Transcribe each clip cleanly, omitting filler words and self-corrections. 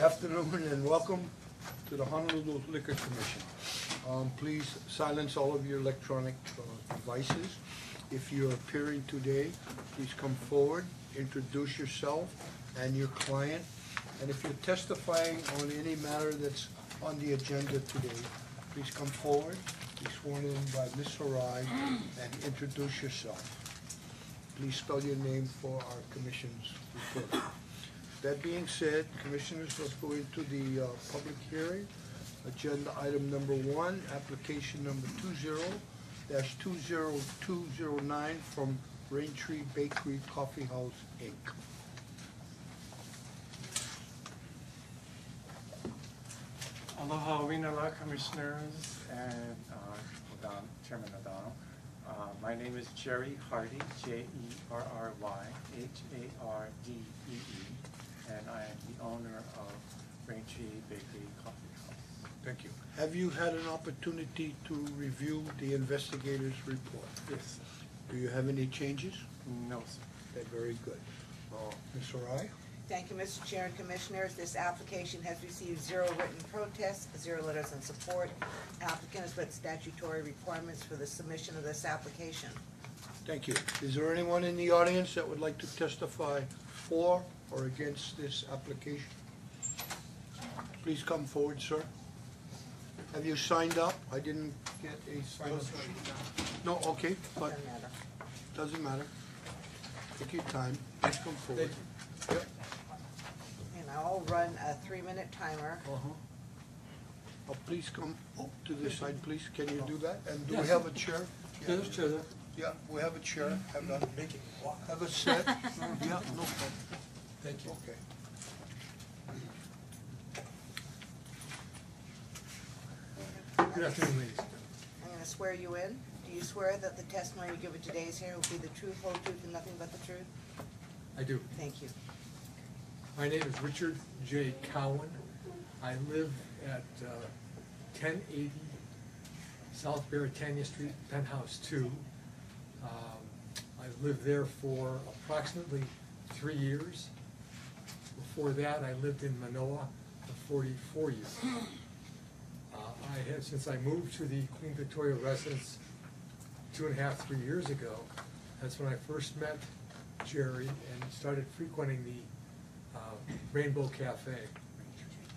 afternoon and welcome to the Honolulu Liquor Commission. Please silence all of your electronic devices. If you're appearing today, please come forward, introduce yourself and your client. And if you're testifying on any matter that's on the agenda today, please come forward, be sworn in by Ms. Harai, and introduce yourself. Please spell your name for our commission's report. That being said, commissioners, let's go into the public hearing. Agenda item number 1, application number 20-20209 from Raintree Bakery Coffee House, Inc. Aloha Winala Commissioners and Chairman O'Donnell. My name is Jerry Hardy, Jerry-Hardee, and I am the owner of Raintree Bakery Coffee House. Thank you. Have you had an opportunity to review the investigator's report? Yes, sir. Do you have any changes? No, sir. Okay, very good. Ms. Harai? Thank you, Mr. Chair and Commissioners. This application has received 0 written protests, 0 letters in support. Applicant has met statutory requirements for the submission of this application. Thank you. Is there anyone in the audience that would like to testify for or against this application? Please come forward, sir. Have you signed up? I didn't get a sign-up sheet. No, okay, but Doesn't matter. doesn't matter. Take your time. Please come forward. Yep. And I'll run a 3-minute timer. Oh, please come to this side, please. Can you do that? And do we have a chair? Yes, Chair. Yeah, we have a chair. Have a set. Yeah, no problem. Thank you. Okay. Good afternoon, ladies. I'm going to swear you in. Do you swear that the testimony you give at today's hearing will be the truth, whole truth, and nothing but the truth? I do. Thank you. My name is Richard J. Cowan. I live at 1080 South Baratania Street, Penthouse 2. I've lived there for approximately 3 years. Before that, I lived in Manoa for 44 years. Since I moved to the Queen Victoria residence 2.5, 3 years ago, that's when I first met Jerry and started frequenting the Rainbow Cafe.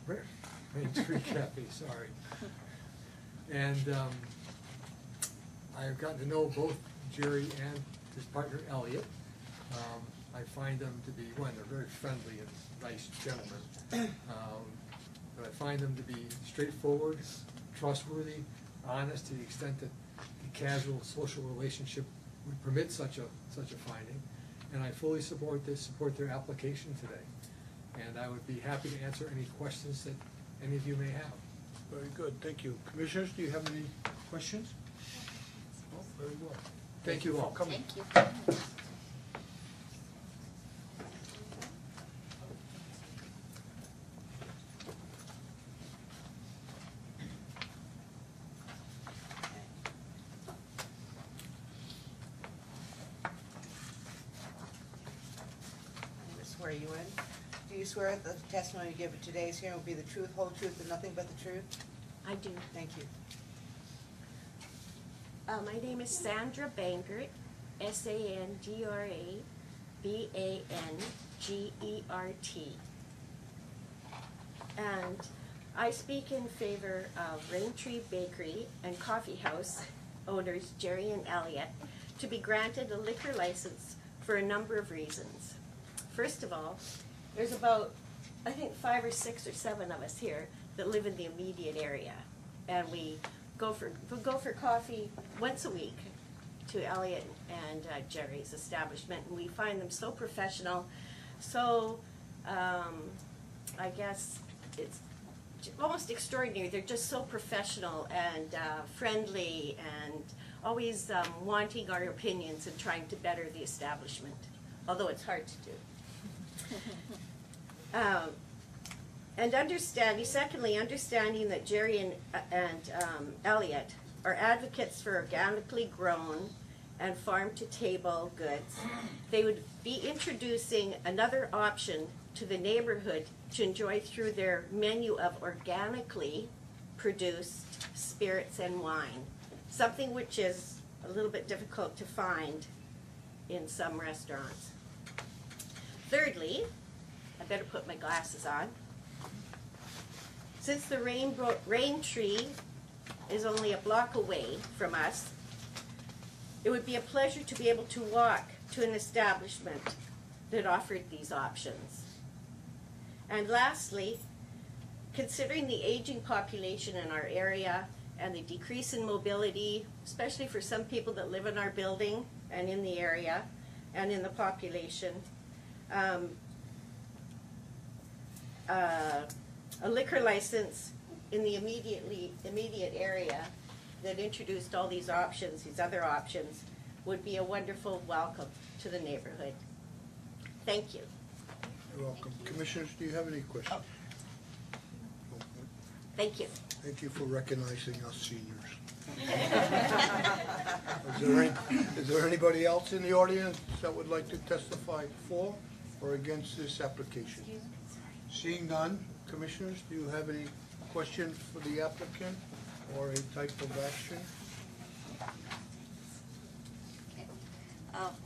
Raintree Cafe, sorry. And I've gotten to know both Jerry and his partner Elliot. I find them to be, one, they're very friendly and nice gentlemen. But I find them to be straightforward, trustworthy, honest to the extent that the casual social relationship would permit such a finding. And I fully support their application today. And I would be happy to answer any questions that any of you may have. Very good. Thank you. Commissioners, do you have any questions? Oh, very well. Thank you all. For coming. Thank you. Swear you in. Do you swear that the testimony you give at today's hearing will be the truth, whole truth, and nothing but the truth? I do. Thank you. My name is Sandra Bangert, Sandrabangert. And I speak in favor of Raintree Bakery and Coffee House owners Jerry and Elliot to be granted a liquor license for a number of reasons. First of all, there's about, I think, 5 or 6 or 7 of us here that live in the immediate area, and we go for coffee once a week to Elliot and Jerry's establishment, and we find them so professional, so I guess it's almost extraordinary. They're just so professional and friendly and always wanting our opinions and trying to better the establishment, although it's hard to do. And secondly, understanding that Jerry and Elliot are advocates for organically grown and farm-to-table goods, they would be introducing another option to the neighborhood to enjoy through their menu of organically produced spirits and wine, something which is a little bit difficult to find in some restaurants. Thirdly, I better put my glasses on. Since the rain tree is only a block away from us, it would be a pleasure to be able to walk to an establishment that offered these options. And lastly, considering the aging population in our area and the decrease in mobility, especially for some people that live in our building and in the area and in the population, a liquor license in the immediate area that introduced all these options, these other options, would be a wonderful welcome to the neighborhood. Thank you. You're welcome. Commissioners, do you have any questions? Thank you. Thank you for recognizing us seniors. Is there anybody else in the audience that would like to testify for or against this application? Seeing none, Commissioners, do you have any questions for the applicant or a type of action? Okay.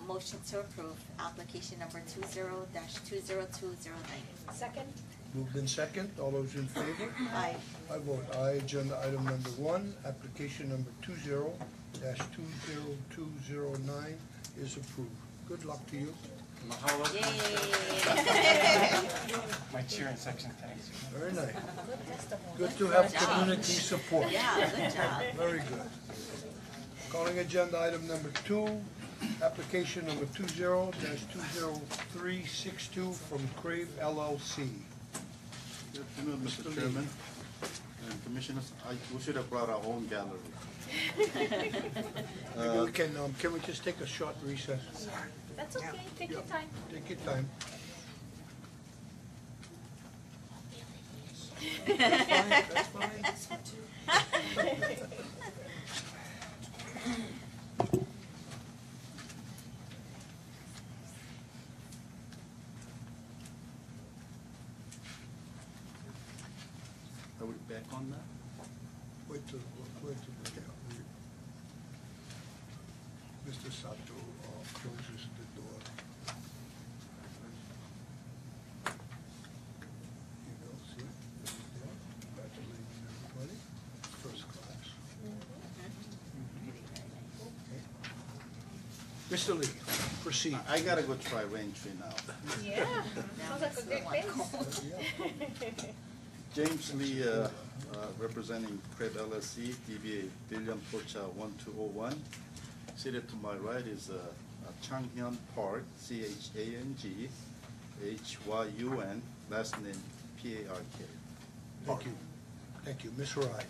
Motion to approve application number 20-20209. Second? Moved in second, all those in favor? Aye. I vote aye. Agenda item number 1, application number 20-20209 is approved. Good luck to you. Mahalo. Yay. My chair in section, thanks. Very nice. Good testimony. Good to have Good job. community support. Yeah, good job. Very good. Calling agenda item number 2, application number 20-20362 from Crave LLC. Good afternoon, Mr. Mr. Lee. Chairman and Commissioners. We should have brought our own gallery. Maybe we can we just take a short recess? That's okay, take your Yeah. time. Take your time. That's fine. Are we back on that? Wait till, yeah, Mr. Sato closes the door. You go, see, this is there. Congratulating everybody, first class. Okay. Mr. Lee, proceed. I gotta go try Raintree now. Yeah, sounds like a great place. James Lee, representing Crave LLC, DBA Dillion Pocha 1201. Seated to my right is Changhyun Park, CHANGHYUN, last name PARK. Thank you. Thank you. Ms. Ryan.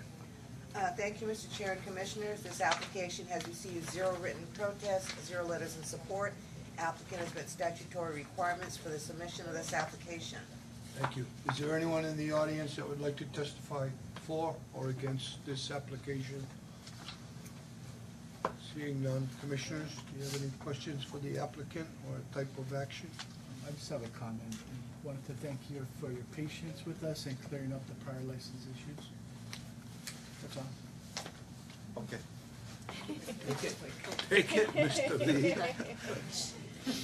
Thank you, Mr. Chair and Commissioners. This application has received 0 written protests, 0 letters in support. Applicant has met statutory requirements for the submission of this application. Thank you. Is there anyone in the audience that would like to testify for or against this application? Seeing none. Commissioners, do you have any questions for the applicant or a type of action? I just have a comment. I wanted to thank you for your patience with us and clearing up the prior license issues. That's all. Okay. Take it, Mr. Lee.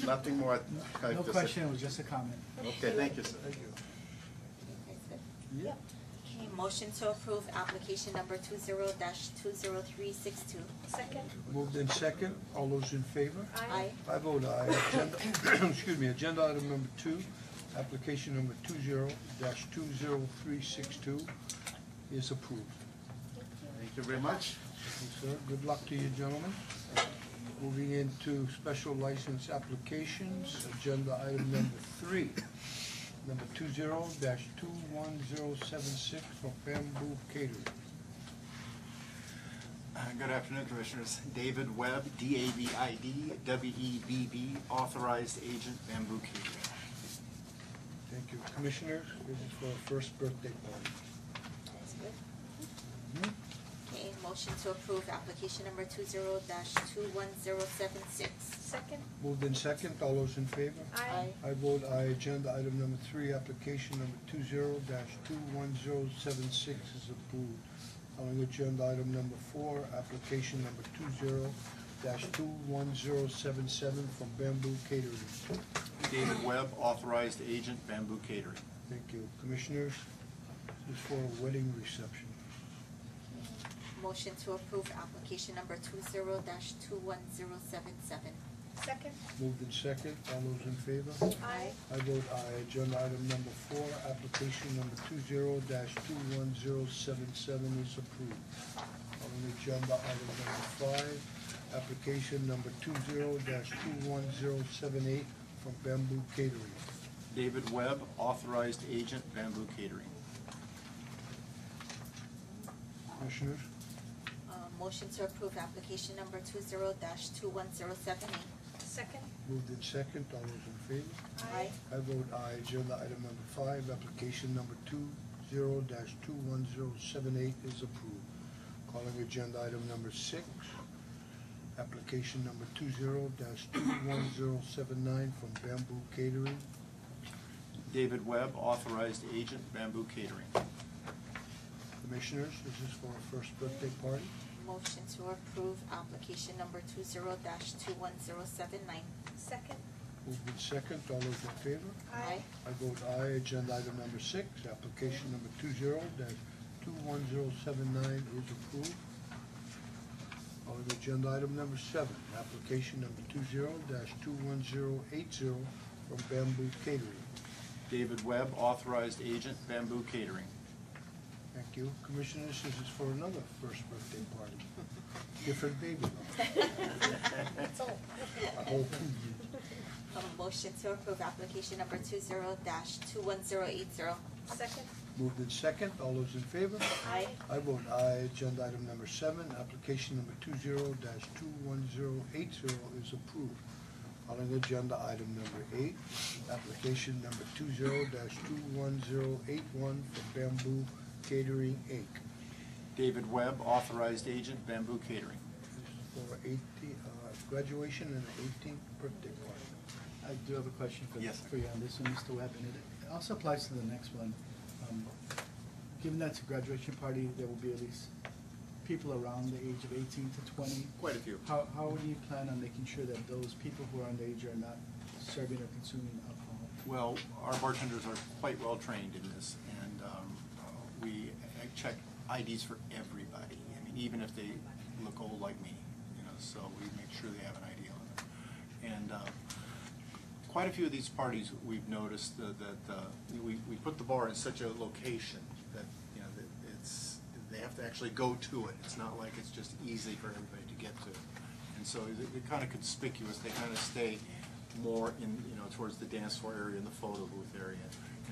Nothing more. I No just- question, it was just a comment. Okay, thank you, sir. Thank you. Okay, motion to approve application number 20-20362. Second? Moved in second. All those in favor? Aye. I vote aye. Agenda, excuse me, agenda item number 2, application number 20-20362 is approved. Thank you very much. Thank you, sir. Good luck to you, gentlemen. Moving into special license applications, agenda item number 3, number 20-21076 for Bamboo Catering. Good afternoon, Commissioners. David Webb, D-A-V-I-D, W-E-B-B, Authorized Agent, Bamboo Catering. Thank you. Commissioners, this is for our first birthday party. That's good. Mhm. Okay, motion motion to approve application number 20-21076. Second. Moved in second, all those in favor? Aye. I vote aye. Agenda item number 3, application number 20-21076 is approved. Calling agenda item number 4, application number 20-21077 from Bamboo Catering. David Webb, authorized agent, Bamboo Catering. Thank you. Commissioners, this is for a wedding reception. Motion to approve application number 20-21077. Second. Moved in second, all those in favor? Aye. I vote aye. Agenda item number 4, application number 20-21077 is approved. Calling agenda item number 5, application number 20-21078 from Bamboo Catering. David Webb, authorized agent, Bamboo Catering. Commissioners, Motion to approve application number 20-21078. Second. moved in second, all those in favor? Aye. I vote aye. Agenda item number 5, application number 20-21078 is approved. Calling agenda item number 6, application number 20-21079 from Bamboo Catering. David Webb, authorized agent, Bamboo Catering. Commissioners, this is for a first birthday party. Motion to approve application number 20-21079. Second. Moved in second, all those in favor? Aye. I vote aye. Agenda item number 6, application number 20-21079 is approved. Calling agenda item number 7, application number 20-21080 from Bamboo Catering. David Webb, authorized agent, Bamboo Catering. Thank you. Commissioners, this is for another first birthday party. Different baby. That's all. I hope. Motion to approve application number 20-21080. Second. Moved in second, all those in favor? Aye. I vote aye. Agenda item number 7, application number 20-21080 is approved. Calling agenda item number 8, application number 20-21081 from Bamboo Catering, Inc. David Webb, authorized agent, Bamboo Catering. This is for graduation and an 18th birthday party. I do have a question Yes, sir. for you on this one, Mr. Webb, and it also applies to the next one. Given that it's a graduation party, there will be at least people around the age of 18 to 20. Quite a few. How do you plan on making sure that those people who are underage are not serving or consuming alcohol? Well, our bartenders are quite well trained in this, and we check IDs for everybody. I mean, even if they look old like me, so we make sure they have an ID on them. And quite a few of these parties, we've noticed that we put the bar in such a location that that they have to actually go to it. It's not like it's just easy for everybody to get to. And so they're kind of conspicuous. They kind of stay more in towards the dance floor area and the photo booth area,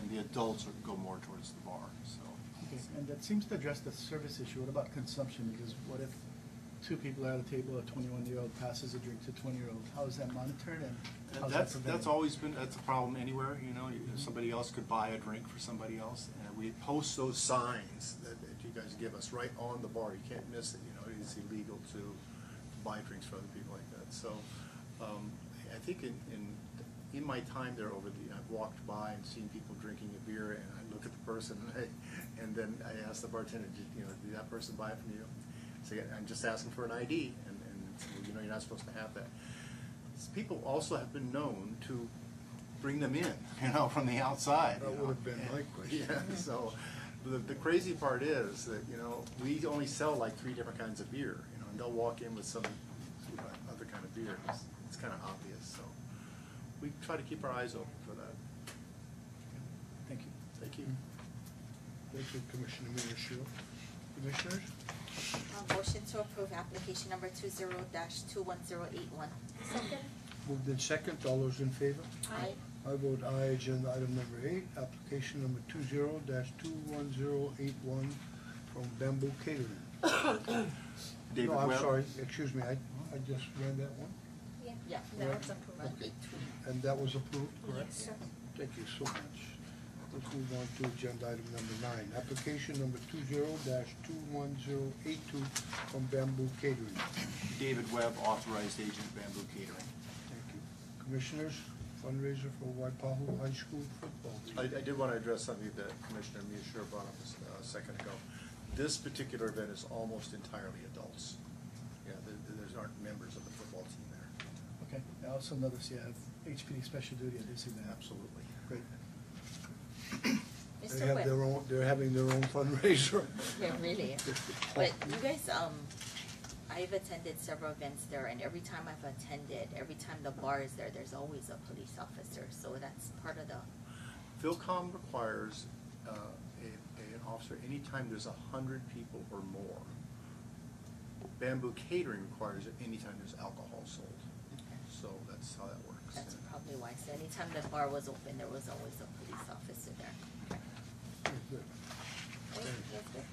and the adults go more towards the bar. So. Okay, and that seems to address the service issue. What about consumption? Because what if two people are at a table, a 21-year-old passes a drink to a 20-year-old? How is that monitored and how's that That's prevented? always been, that's a problem anywhere, somebody else could buy a drink for somebody else, and we post those signs that you guys give us right on the bar, you can't miss it, it's illegal to buy drinks for other people like that, so, I think in my time there I've walked by and seen people drinking a beer, and I look at the person, and then I ask the bartender, did that person buy it from you? So I'm just asking for an ID, and you're not supposed to have that. People also have been known to bring them in, from the outside. That would have been my question. Yeah, so the crazy part is that, we only sell like 3 different kinds of beer, and they'll walk in with some other kind of beer. It's kind of obvious, so we try to keep our eyes open for that. Thank you. Thank you. Thank you, Commissioner Miyashiro. Commissioners? Motion to approve application number 20-21081. Second. Moved in second, all those in favor? Aye. I vote aye. Agenda item number 8, application number 20-21081 from Bamboo Catering. David No, I'm Webb. sorry, excuse me, I just read that one, Yeah. Yeah. That was approved. and that was approved, correct? Yes, sir. Thank you so much. Let's move on to agenda item number 9, application number 20-21082 from Bamboo Catering. David Webb, authorized agent, Bamboo Catering. Thank you. Commissioners, fundraiser for Waipahu High School football. I did want to address something that Commissioner Miyashiro brought up a second ago. This particular event is almost entirely adults. Yeah, there aren't members of the football team there. Okay, I also noticed you have HPD special duty at this event. Absolutely. Great. Mr. They have Webb. their own, they're having their own fundraiser. Yeah, really. But you guys, I've attended several events there, and every time I've attended, every time the bar is there, there's always a police officer, so that's part of the, PhilCom requires an officer anytime there's 100 people or more. Bamboo Catering requires it anytime there's alcohol sold. So that's how that works. that's probably why. So anytime the bar was open, there was always a police officer there. Good. Okay, that's good.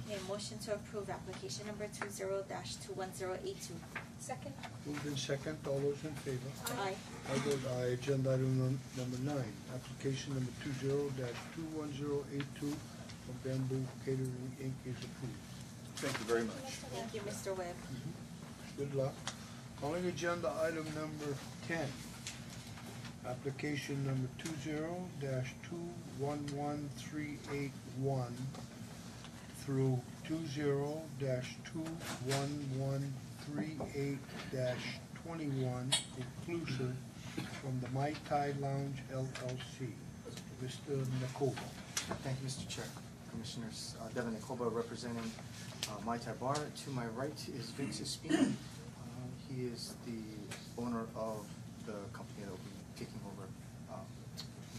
Okay, motion to approve application number 20-21082. Second. Moved in second, all those in favor? Aye. I vote aye. Agenda item number 9, application number 20-21082 from Bamboo Catering Inc. is approved. Thank you very much. Thank you, Mr. Webb. Good luck. Calling agenda item number 10, application number 20-211381 through 20-21138-21 inclusive from the Mai Tai Lounge LLC. Mr. Nakoba. Thank you, Mr. Chair. Commissioners, Devin Nakoba representing Mai Tai Bar. To my right is Vince Espino. He is the owner of the company that will be taking over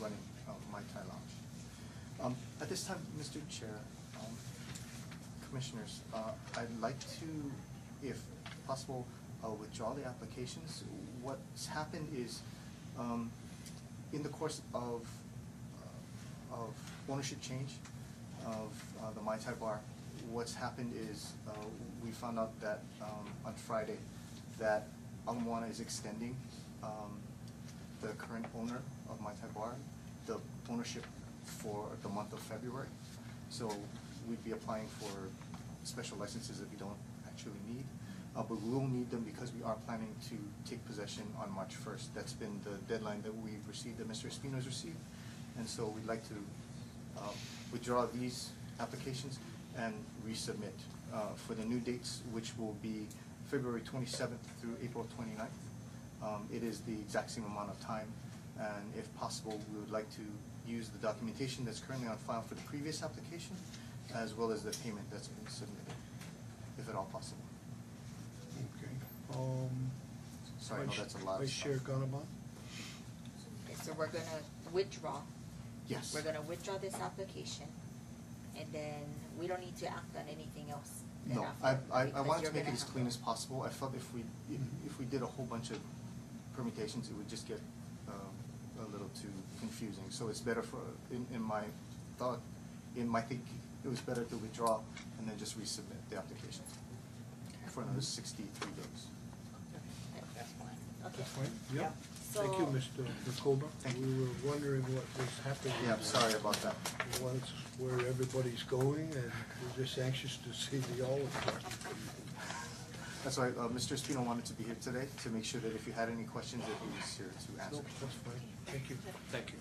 running Mai Tai Lounge. At this time, Mr. Chair, Commissioners, I'd like to, if possible, withdraw the applications. What's happened is, in the course of ownership change of the Mai Tai Bar, what's happened is we found out that on Friday that Moana is extending the current owner of Mai Tai Bar the ownership for the month of February. So we'd be applying for special licenses that we don't actually need. But we will need them because we are planning to take possession on March 1st. That's been the deadline that we've received, that Mr. Espino has received. And so we'd like to withdraw these applications and resubmit for the new dates, which will be February 27th through April 29th. It is the exact same amount of time, and if possible, we would like to use the documentation that's currently on file for the previous application, as well as the payment that's been submitted, if at all possible. Okay. Sorry, I know that's a lot of Vice Chair stuff. Gannabon? Okay, so we're gonna withdraw. Yes. We're gonna withdraw this application, and then we don't need to act on anything else. then No, after, I because wanted you're to make it gonna as have clean to- as possible. I felt if we did a whole bunch of permutations, it would just get a little too confusing. So it's better for, in my thought, in my thinking, it was better to withdraw and then just resubmit the application for another 63 days. That's fine. Okay. That's fine? Yep. So- Thank you, Mr. Nakoba. Thank you. We were wondering what was happening. Yeah, I'm sorry about that. What's, where everybody's going, and we're just anxious to see the olive garden. That's why Mr. Espino wanted to be here today to make sure that if you had any questions, that he was here to answer. No, that's fine. Thank you. Thank you.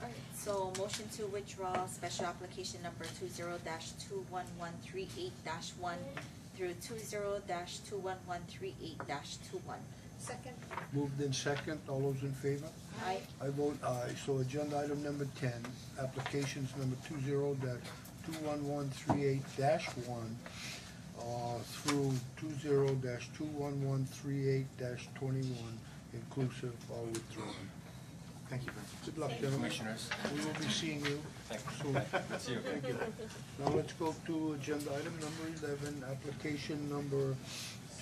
All right, so motion to withdraw special application number 20-21138-1 through 20-21138-21. Second. Moved in second, all those in favor? Aye. I vote aye. So agenda item number 10, applications number 20-21138-1 through 20-21138-21 inclusive are withdrawn. Thank you very much. Good luck, gentlemen. Commissioners. We will be seeing you Thank you. soon. Good to see you. Thank you. Now let's go to agenda item number 11, application number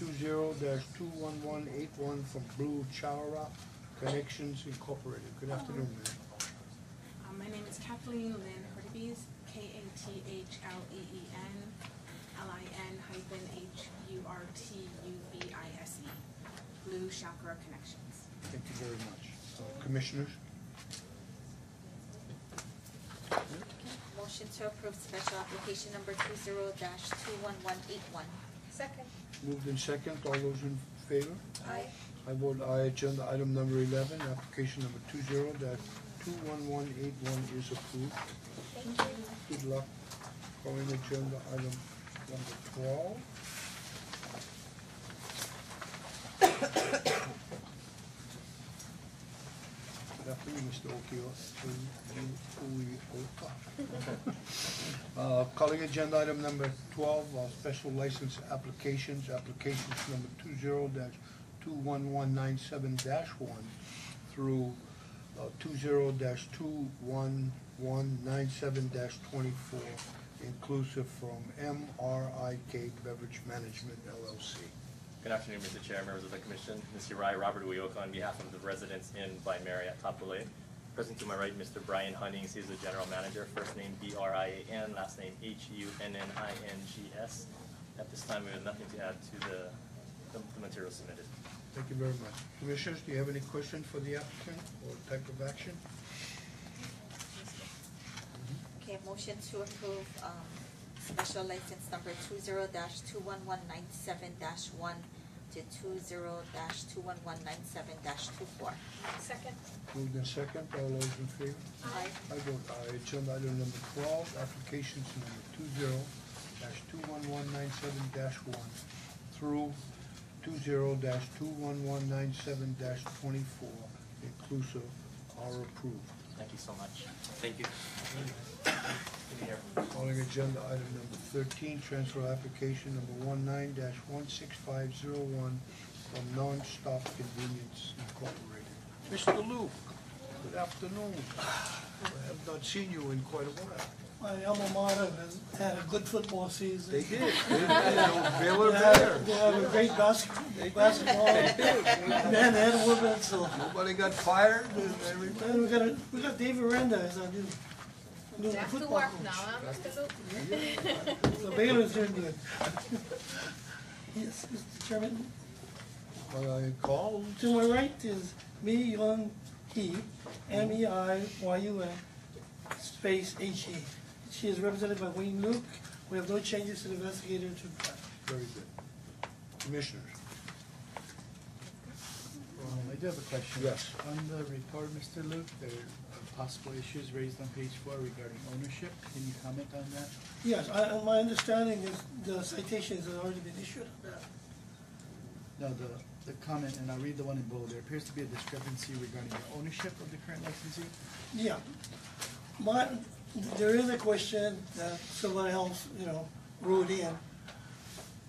20-21181 from Blue Chowra Connections Incorporated. Good afternoon, ma'am. My name is Kathleen Lynn Hurtubise, KATHLEN-HURTUBISE, Blue Chakra Connections. Thank you very much. Commissioners? to approve special application number 20-21181. Second. Moved in second, all those in favor? Aye. I vote aye. Agenda item number 11, application number 20-21181 is approved. Thank you. Good luck. Calling agenda item number 12. Good afternoon, Mr. Okio. Calling agenda item number 12, special license applications, applications number 20-21197-1 through 20-21197-24, inclusive from MRIK Beverage Management LLC. Good afternoon, Mr. Chair, members of the Commission. Mr. Rai Robert Uyoka on behalf of the residents in by Marriott Tapule. Present to my right, Mr. Brian Hunnings. He's the General Manager. First name B-R-I-A-N, last name H-U-N-N-I-N-G-S. At this time, we have nothing to add to the material submitted. Thank you very much. Commissioners, do you have any questions for the applicant or type of action? Okay, motion to approve special license number 20-21197-1 to 20-21197-24. Second. Moved in second, all those in favor? Aye. I vote aye. Agenda item number 12, applications number 20-21197-1 through 20-21197-24, inclusive, are approved. Thank you so much. Thank you. Calling agenda item number 13, transfer application number 19-16501 from Non-Stop Convenience Incorporated. Mr. Luke, good afternoon. I have not seen you in quite a while. My alma mater has had a good football season. They did. Baylor They Bear. have a great basketball. Man and women, so. Nobody got fired and everything. And we got David Renda as our new Back to football work coach. now, huh, Mr. Luke? So Baylor's doing good. Yes, Mr. Chairman. What I called. To my right is Mi Young Hee, M-E-I-Y-U-N, space H-E. She is represented by Wayne Luke. We have no changes to the investigator to plan. Very good. Commissioners. I do have a question. Yes. On the report, Mr. Luke, there are possible issues raised on page 4 regarding ownership. Can you comment on that? Yes, my understanding is the citations have already been issued on that. No, the comment, and I'll read the one in bold. There appears to be a discrepancy regarding the ownership of the current licensee. Yeah. There is a question that someone else, wrote in.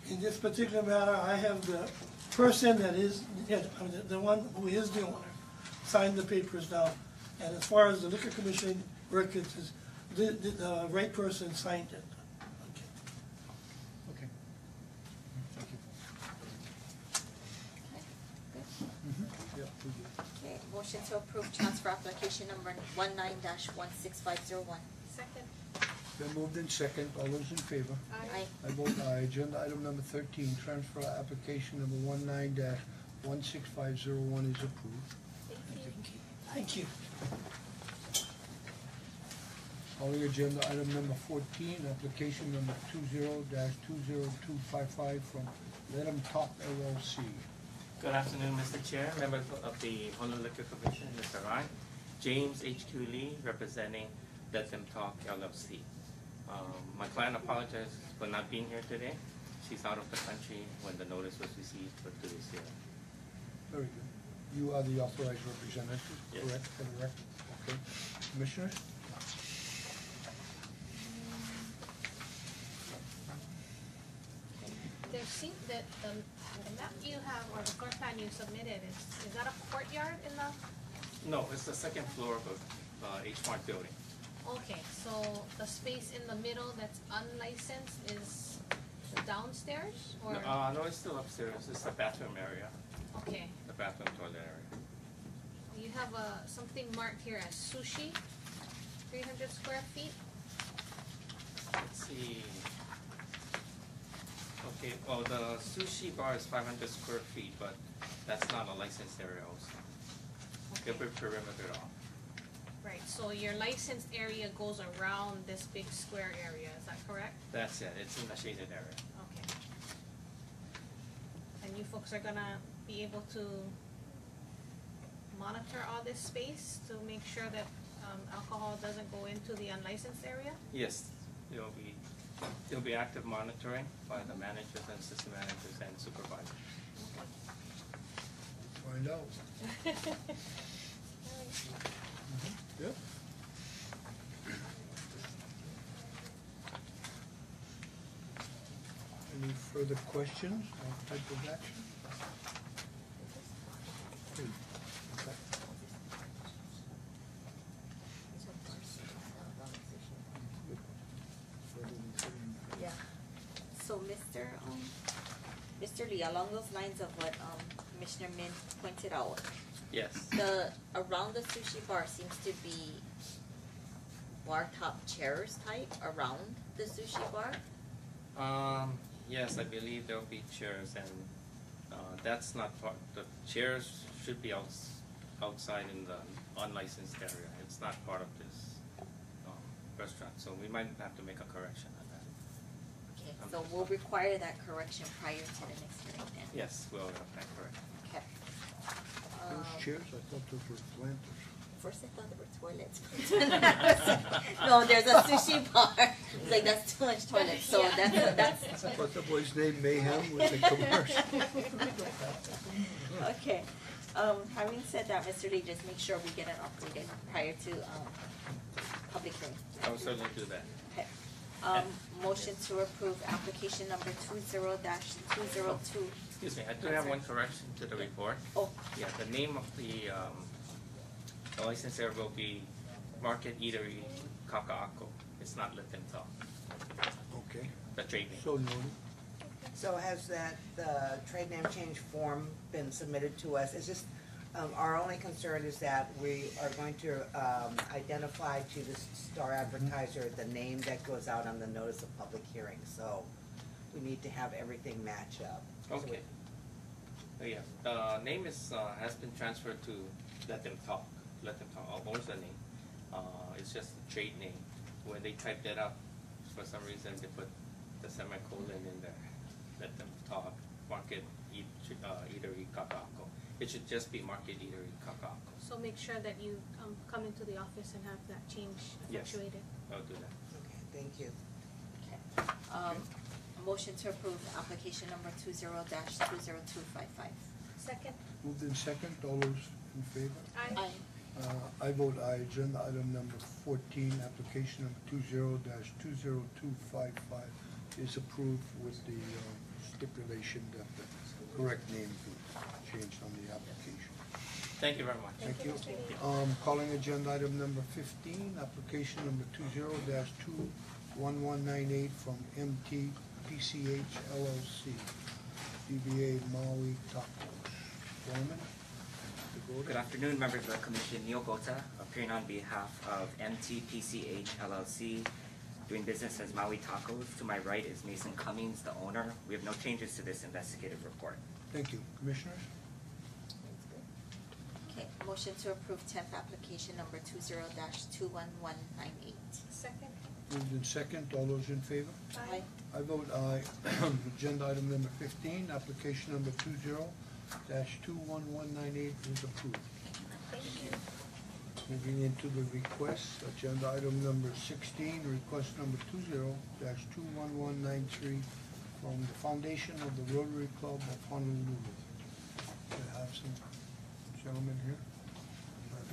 In this particular matter, I have the person that is, the one who is the owner, signed the papers now. And as far as the Liquor Commission records, the right person signed it. Okay. Thank you. Okay, motion to approve transfer application number 19-16501. Second. Been moved in second. All those in favor? Aye. I vote aye. Agenda item number 13, transfer application number 19-16501 is approved. Thank you. Calling agenda item number 14, application number 20-20255 from Let 'em Talk LLC. Good afternoon, Mr. Chair, members of the Honolulu Liquor Commission, Mr. Rai. James H.Q. Lee, representing Let Them Talk LLC. My client apologizes for not being here today. She's out of the country when the notice was received for today's hearing. Very good. You are the authorized representative, Yes. correct, for the record? Okay. Commissioners? There seems that the map you have, or the floor plan you submitted, is that a courtyard in the? No, it's the second floor of a H-Mart building. Okay, so the space in the middle that's unlicensed is the downstairs, or? No, it's still upstairs. It's the bathroom area, Okay, the bathroom toilet area. you have something marked here as sushi, 300 square feet? Let's see. Okay, well, the sushi bar is 500 square feet, but that's not a licensed area also. Okay. They're perimeter off. Right, so your licensed area goes around this big square area, is that correct? That's it, it's in the shaded area. Okay. And you folks are gonna be able to monitor all this space to make sure that alcohol doesn't go into the unlicensed area? Yes, there'll be active monitoring by the managers and assistant managers and supervisors. Find out. Yep. Any further questions on type of action? Please. Okay. Yeah. So Mr. Lee, along those lines of what Commissioner Min pointed out, Yes. around the sushi bar seems to be bar top chairs type around the sushi bar. Yes, I believe there'll be chairs, and that's not part. The chairs should be outside in the unlicensed area. It's not part of this restaurant, so we might have to make a correction on that. Okay, so we'll require that correction prior to the next hearing then. Yes, we'll have that correction. Okay. Those chairs, I thought those were planters. First I thought they were toilets. No, there's a sushi bar. It's like, that's too much toilet, so Yeah. that's. I thought the boy's name Mayhem was a commercial. Okay, having said that, Mr. Lee, just make sure we get it updated prior to, public hearing. I will certainly do that. Okay. Motion to approve application number 20-202. Excuse me, I do have one correction to the report. Oh. Yeah, the name of the license area will be Market Eatery Kaka'ako. It's not Lipton Talk, Okay, the trade name. so noted. So has the trade name change form been submitted to us? It's just, our only concern is that we are going to identify to the Star Advertiser the name that goes out on the notice of public hearing, so we need to have everything match up. So Okay. Yeah, the name has been transferred to Let Them Talk. Let Them Talk, almost the name. It's just a trade name. When they typed it up, for some reason they put the semicolon in there. Let Them Talk, Market Eatery Kaka'ako. It should just be Market Eatery Kaka'ako. So make sure that you come into the office and have that change Yes. effectuated. I'll do that. Okay, thank you. Okay. Motion to approve application number 20-20255. Second? Moved in second, all those in favor? Aye. I vote aye. Agenda item number 14, application number 20-20255 is approved with the stipulation that the correct name be changed on the application. Thank you very much. Thank you. Calling agenda item number 15, application number 20-21198 from MT PCH LLC, DBA Maui Tacos. Foreman? Good afternoon, members of the Commission. Neil Gota, appearing on behalf of MTPCH LLC, doing business as Maui Tacos. To my right is Mason Cummings, the owner. We have no changes to this investigative report. Thank you. Commissioners? Okay, motion to approve 10th application number 20-21198. Second? Moved in second, all those in favor? Aye. I vote aye. Agenda item number 15, application number 20-21198 is approved. Thank you. Moving into the requests, agenda item number 16, request number 20-21193 from the Foundation of the Rotary Club of Honolulu. I have some gentlemen here.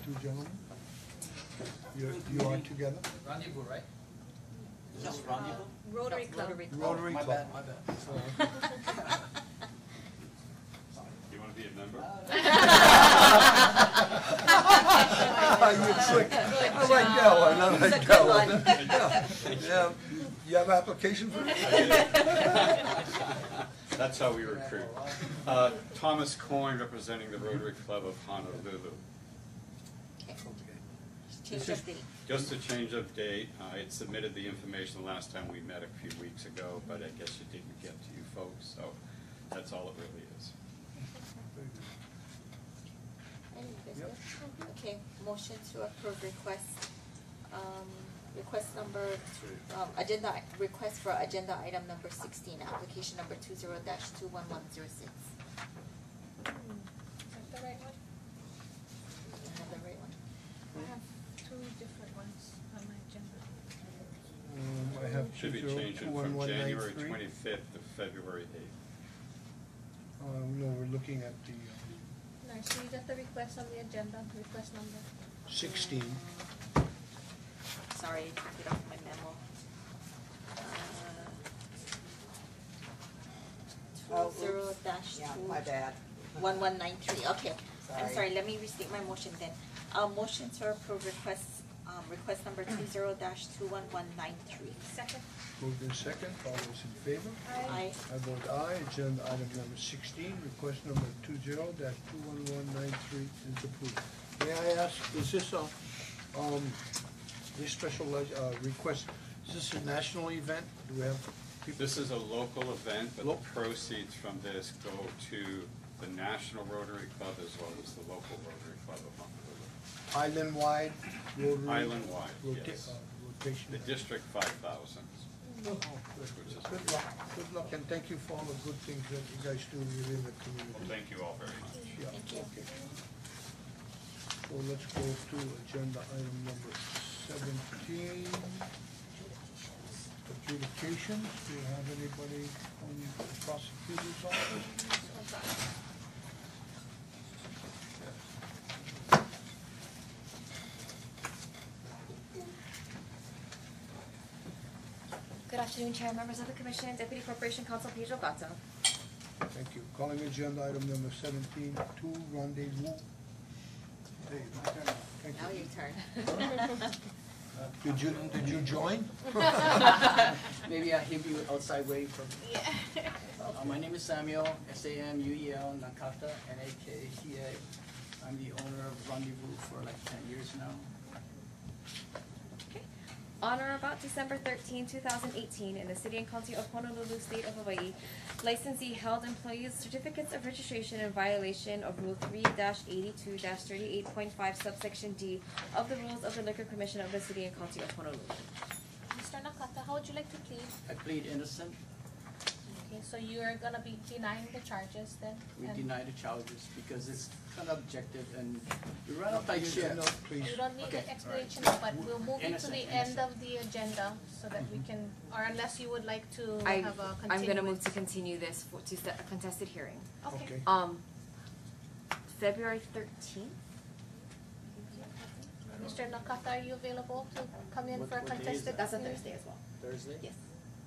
Two gentlemen. You are together? Rendezvous, right? Just Rendezvous? Rotary Club. Rotary My Club. bad, my bad. You want to be a member? You're quick. I like that one, I like that one. Yeah. You have application for it? That's how we recruit. Thomas Coyne, representing the Rotary Club of Honolulu. Change of date. Just a change of date. I had submitted the information the last time we met a few weeks ago, but I guess it didn't get to you folks, so that's all it really is. Any Yep. business? Okay, motion to approve request number request for agenda item number 16, application number 20-21106. Is that the right one? You have the right one? I have two different ones on my agenda. I have Should be changing from January 20193. 25th to February 8th. No, we're looking at the No, so you got the request on the agenda, request number. 16. Sorry, I took it off my memo. Oh, 20-2. Yeah, my bad. 1193, okay. I'm Sorry. sorry, let me restate my motion then. Motion to approve request number 20-21193. Second. Moved in second, all those in favor? Aye. I vote aye. Agenda item number 16, request number 20-21193 is approved. May I ask, is this this special request, is this a national event? Do we have people? This is a local event, but Lo- the proceeds from this go to the National Rotary Club as well as the local Rotary Club of Honolulu. Island-wide Rotary? Island-wide, yes. Rotation. The District 5,000. Oh, good. Good luck, and thank you for all the good things that you guys do within the community. Well, thank you all very much. Yeah, Thank you. okay. So let's go to agenda item number 17. Adjudications, do you have anybody from the prosecutor's office? Good afternoon, Chair, members of the Commission, Deputy Corporation Counsel Pedro Gato. Thank you. Calling agenda item number 17, 2 rendezvous. Hey, my turn now. Thank Now you. your turn. Did you join? Maybe I'll give you outside wave from. Yeah. My name is Samuel, Samuel Nakata, N-A-K-T-A. I'm the owner of Rendezvous for like 10 years now. On or about December 13, 2018, in the City and County of Honolulu, State of Hawaii, licensee held employees' certificates of registration in violation of Rule 3-82-38.5 subsection D of the Rules of the Liquor Commission of the City and County of Honolulu. Mr. Nakata, how would you like to plead? I plead innocent. Okay, so you are gonna be denying the charges then? We And deny the charges because it's kind of objective and we run a tight ship. No, please. You don't need Okay. an explanation, but we'll move you to the end of the agenda so that we can, or unless you would like to have a I'm gonna move continuance. to continue this to set a contested hearing. Okay. February 13th? Mr. Nakata, are you available to come in What- for a what day is contested? that? That's a hearing? Thursday as well. Thursday? Yes.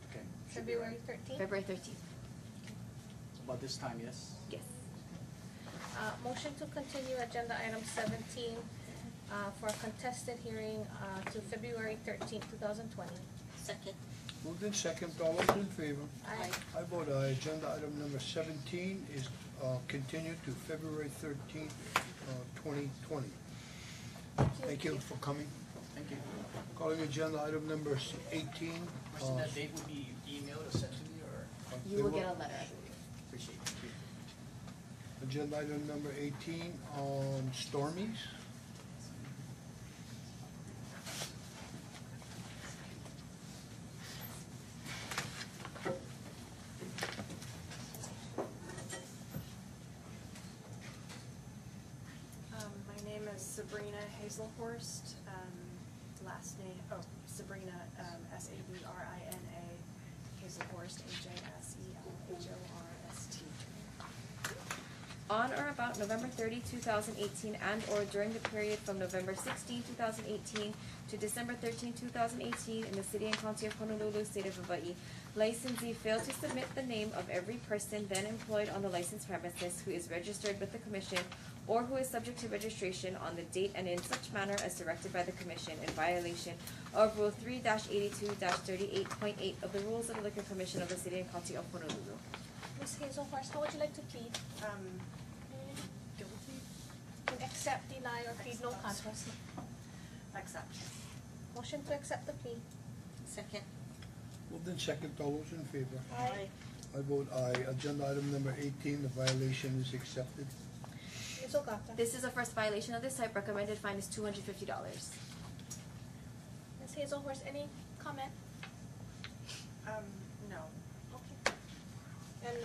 Okay. February 13th? February 13th. About this time, yes? Yes. Motion to continue agenda item 17 for a contested hearing to February 13th, 2020. Second. Moved in second, all those in favor? Aye. I vote aye. Agenda item number 17 is continued to February 13th, 2020. Thank you for coming. Thank you. Calling agenda item number 18. Question that date would be emailed or sent to me or? You will get a letter, I believe. Appreciate it. Thank you. Agenda item number 18 on Stormies. My name is Sabrina Hazelhorst, last name, Sabrina, Sabrina, Hazelhorst, Haselhorst. On or about November 30, 2018, and or during the period from November 16, 2018 to December 13, 2018 in the City and County of Honolulu, State of Hawaii, licensee failed to submit the name of every person then employed on the licensed premises who is registered with the Commission or who is subject to registration on the date and in such manner as directed by the Commission in violation of Rule 3-82-38.8 of the Rules of the Liquor Commission of the City and County of Honolulu. Ms. Hazelhorst, how would you like to plead? Guilty? Can accept, deny, or plead no contest? Accept. Motion to accept the plea. Second. Moved in second, all those in favor? Aye. I vote aye. Agenda item number 18, the violation is accepted. Ms. Ogata. This is a first violation of this type. Recommended fine is $250. Ms. Hazelhorst, any comment? No. Okay. And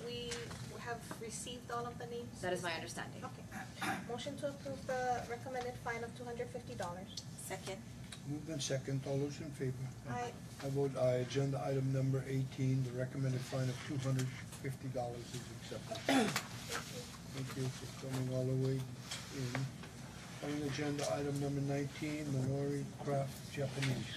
we have received all of the names? That is my understanding. Okay. Motion to approve the recommended fine of $250. Second. Moved in second, all those in favor? Aye. I vote aye. Agenda item number 18, the recommended fine of $250 is accepted. Thank you for coming all the way in. Calling agenda item number 19, Minori Craft Japanese.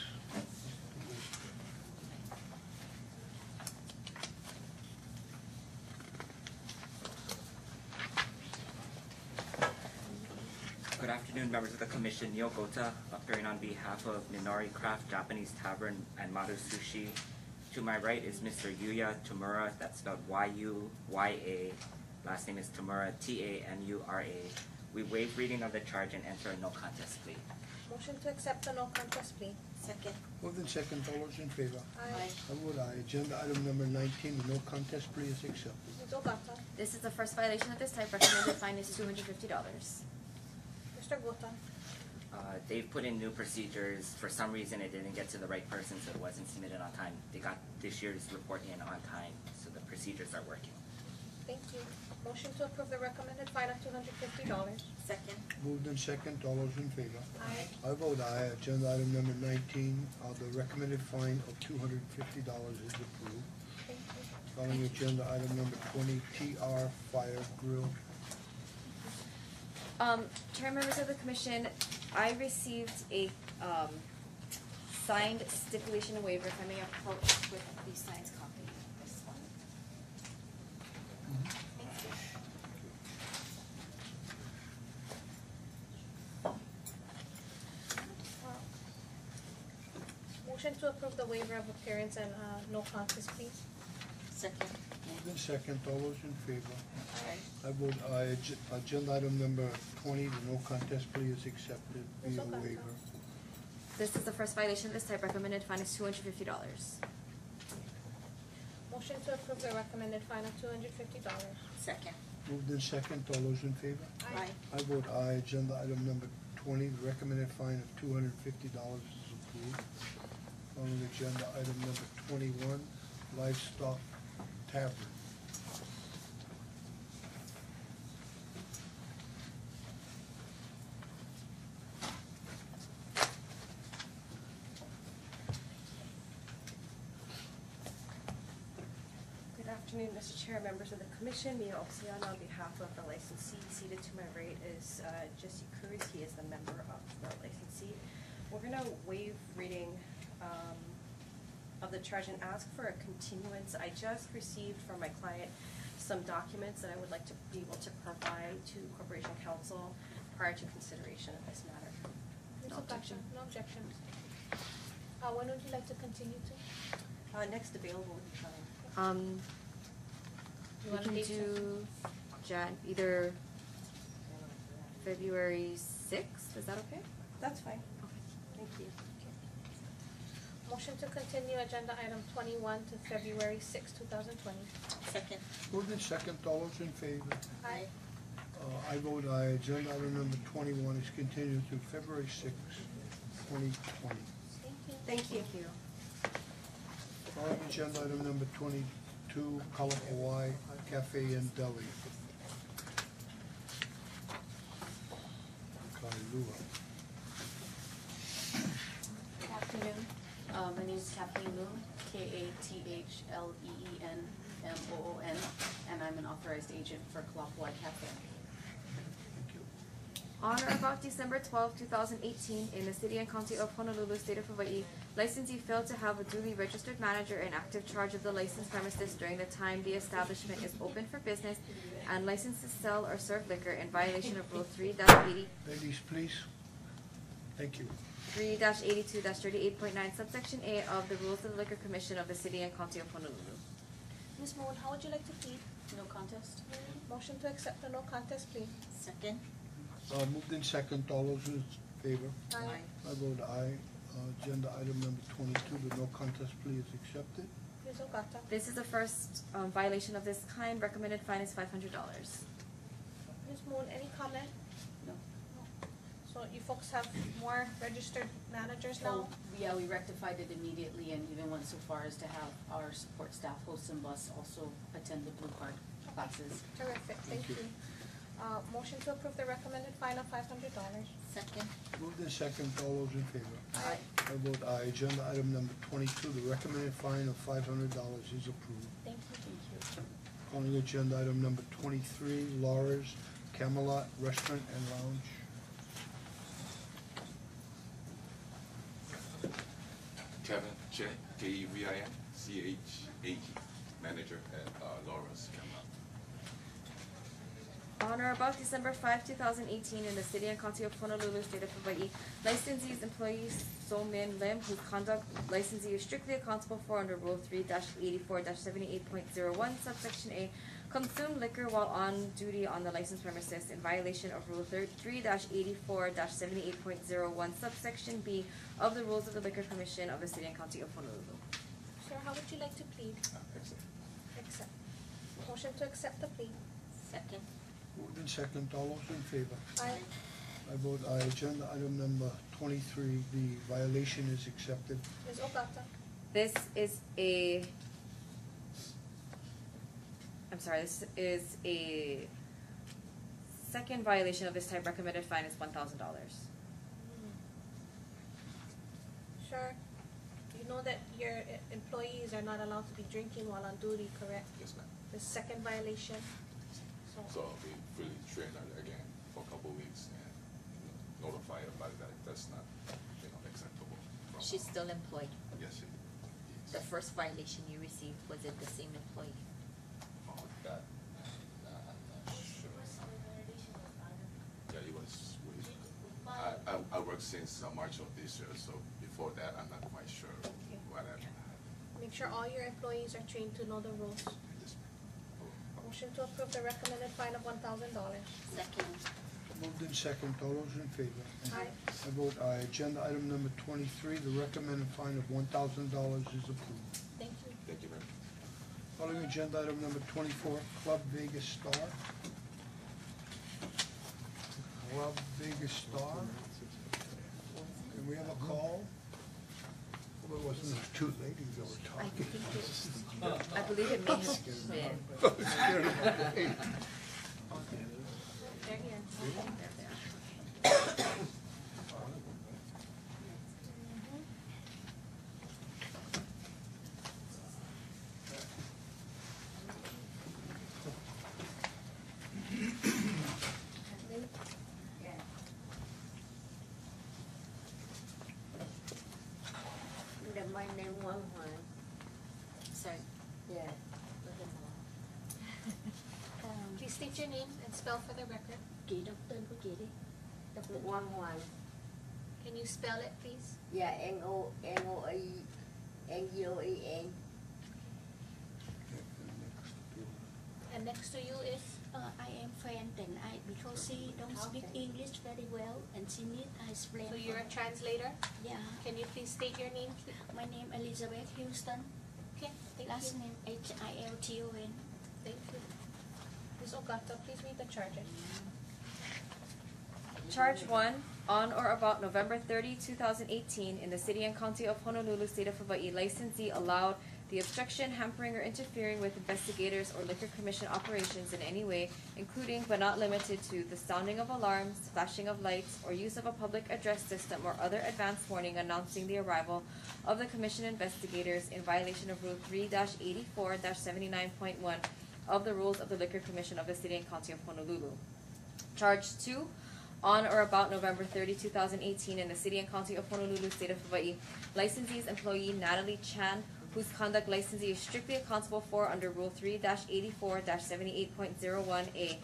Good afternoon, members of the commission. Neo Gota, appearing on behalf of Minori Craft Japanese Tavern and Maru Sushi. To my right is Mr. Yuya Tamura, that's spelled Y-U-Y-A. Last name is Tamura, T-A-M-U-R-A. We waive reading of the charge and enter a no contest plea. Motion to accept the no contest plea. Second. Moved in second, all those in favor? Aye. I vote aye. Agenda item number 19, the no contest plea is accepted. Ms. Ogata. This is the first violation of this type. Recommended fine is $250. Mr. Gota. They've put in new procedures. For some reason, it didn't get to the right person, so it wasn't submitted on time. They got this year's report in on time, so the procedures are working. Thank you. Motion to approve the recommended fine of $250. Second. Moved in second, all those in favor? Aye. I vote aye. Agenda item number 19, the recommended fine of $250 is approved. Thank you. Calling agenda item number 20, TR Fire Grill. Chair, members of the commission, I received a signed stipulation waiver. If I may approach with the signed copy of this one. Thank you. Motion to approve the waiver of appearance and no contest plea. Second. Moved in second, all those in favor? Aye. I vote aye. Agenda item number 20, the no contest plea is accepted Ms. via Ogata. waiver. This is the first violation of this type. Recommended fine is $250. Motion to approve the recommended fine of $250. Second. Moved in second, all those in favor? Aye. I vote aye. Agenda item number 20, the recommended fine of $250 is approved. Calling agenda item number 21, Livestock Tavern. Good afternoon, Mr. Chair, members of the commission. Mia Oxiana on behalf of the licensee. Seated to my right is Jesse Cruz. He is the member of the licensee. We're going to waive reading of the charge and ask for a continuance. I just received from my client some documents that I would like to be able to provide to Corporation Counsel prior to consideration of this matter. Ms. No Ogata. objection. No objection. When would you like to continue to? Next available would be fine. You We want a can date do either February 6th. Is that okay? That's fine. Thank you. Motion to continue agenda item 21 to February 6, 2020. Second. Moved in second, all those in favor? Aye. I vote aye. Agenda item number 21 is continued to February 6, 2020. Thank you. Thank you. Calling agenda item number 22, Kala Hawaii Cafe and Deli. Kailua. Good afternoon. My name is Kathleen Moon, K-A-T-H-L-E-E-N-M-O-O-N, and I'm an authorized agent for Kalapawai Cafe. On or about December 12, 2018, in the city and county of Honolulu, state of Hawaii, licensee failed to have a duly registered manager in active charge of the licensed premises during the time the establishment is open for business and licensed to sell or serve liquor in violation of Rule 3-80. Ladies, please. Thank you. 3-82-38.9 subsection A of the Rules of the Liquor Commission of the City and County of Honolulu. Ms. Moon, how would you like to plead? No contest? Motion to accept the no contest plea. Second. Moved in second, all those in favor? Aye. I vote aye. Agenda item number 22, the no contest plea is accepted. Ms. Ogata. This is the first violation of this kind. Recommended fine is $500. Ms. Moon, any comment? No. So you folks have more registered managers now? Yeah, we rectified it immediately and even went so far as to have our support staff, host and bus, also attend the Blue Card classes. Terrific, thank you. Motion to approve the recommended fine of $500. Second. Moved in second, all those in favor? Aye. I vote aye. Agenda item number 22, the recommended fine of $500 is approved. Thank you. Thank you. Calling agenda item number 23, Laura's Camelot Restaurant and Lounge. Kevin, Kevin, Chage, manager at Laura's Camelot. On or about December 5, 2018, in the city and county of Honolulu, state of Hawaii, licensee's employees So Min Lim, whose conduct licensee is strictly accountable for under Rule 3-84-78.01, subsection A, consumed liquor while on duty on the licensed premises in violation of Rule 3-84-78.01, subsection B of the Rules of the Liquor Commission of the city and county of Honolulu. Sir, how would you like to plead? Accept. Motion to accept the plea. Second. Moved in second, all those in favor? Aye. I vote aye. Agenda item number 23, the violation is accepted. Ms. Ogata? This is a second violation of this type. Recommended fine is $1,000. Sure. You know that your employees are not allowed to be drinking while on duty, correct? Yes, ma'am. The second violation. So we really train her again for a couple of weeks and notify her about that. That's not, acceptable. She's still employed. Yes, she The first violation you received, was it the same employee? that. I'm not sure. Yeah, it was. I worked since March of this year, so before that, I'm not quite sure what happened. Make sure all your employees are trained to know the rules. Motion to approve the recommended fine of $1,000. Second. Moved in second, all those in favor? Aye. I vote aye. Agenda item number 23, the recommended fine of $1,000 is approved. Thank you. Thank you, ma'am. Calling agenda item number 24, Club Vegas Star. Club Vegas Star. Can we have a call? Well, it wasn't those two ladies that were talking. I believe it may have been. Scared of my name. They're here. My name Wang Huan. Sorry. Yeah. Please state your name and spell for the record. Kỹ đọc tên của chị đi. Đọc tên Wang Huan. Can you spell it, please? Yeah, N-O-E-N. And next to you is? I am friend and because she don't speak English very well and she need I explain. So you're a translator? Yeah. Can you please state your name? My name Elizabeth Houston. Okay, thank Last you. name Hilton. Thank you. Ms. Ogata, please read the charges. Charge 1, on or about November 30, 2018, in the city and county of Honolulu, state of Hawaii, licensee allowed the obstruction, hampering, or interfering with investigators or liquor commission operations in any way, including but not limited to the sounding of alarms, flashing of lights, or use of a public address system or other advance warning announcing the arrival of the commission investigators in violation of Rule 3-84-79.1 of the Rules of the Liquor Commission of the city and county of Honolulu. Charge 2, on or about November 30, 2018, in the city and county of Honolulu, state of Hawaii, licensee's employee Natalie Chan, whose conduct licensee is strictly accountable for under Rule 3-84-78.01a,